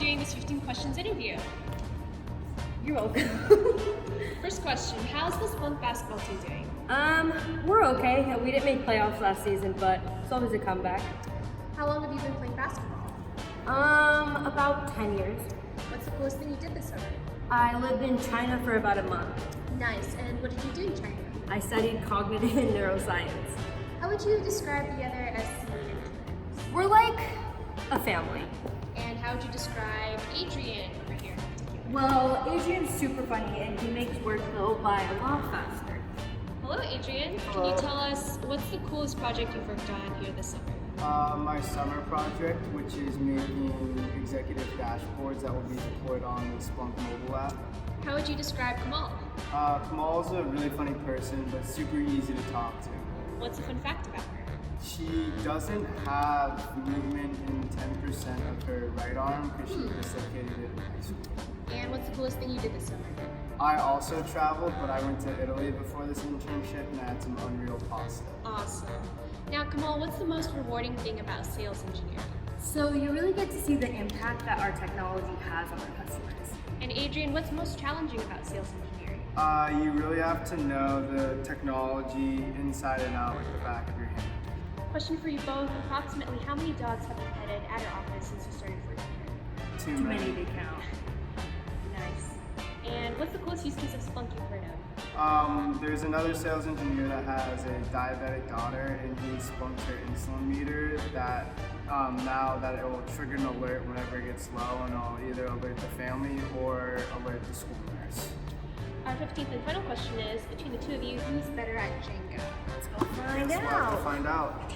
doing this 15 questions interview. You're welcome. First question, how's the Splunk basketball team doing? We're okay. We didn't make playoffs last season, but it's always a comeback. How long have you been playing basketball? About 10 years. What's the coolest thing you did this summer? I lived in China for about a month. Nice, and what did you do in China? I studied cognitive and neuroscience. How would you describe the other SC interns? We're like a family. And how would you describe Adrian over here? Well, Adrian's super funny and he makes work go by a lot faster. Hello Adrian, Hello. Can you tell us what's the coolest project you've worked on here this summer? My summer project, which is making executive dashboards that will be deployed on the Splunk mobile app. How would you describe Kamal? Kamal's a really funny person, but super easy to talk to. What's a fun fact about her? She doesn't have movement in 10% of her right arm because she dislocated it in high school. And what's the coolest thing you did this summer? I also traveled, but I went to Italy before this internship and I had some unreal pasta. Awesome. Now Kamal, what's the most rewarding thing about sales engineering? So you really get to see the impact that our technology has on our customers. And Adrian, what's most challenging about sales engineering? You really have to know the technology inside and out like the back of your hand. Question for you both, approximately how many dogs have been petted at our office since you started working here? Too Too many to count. Nice. And what's the coolest use case of Splunk you've heard of? There's another sales engineer that has a diabetic daughter and he spunked her insulin meter that now that it will trigger an alert whenever it gets low and it'll either alert the family or alert the school nurse. Our 15th and final question is, between the two of you, who's better at Jenga? Let's go find Guess we'll have to out. find out.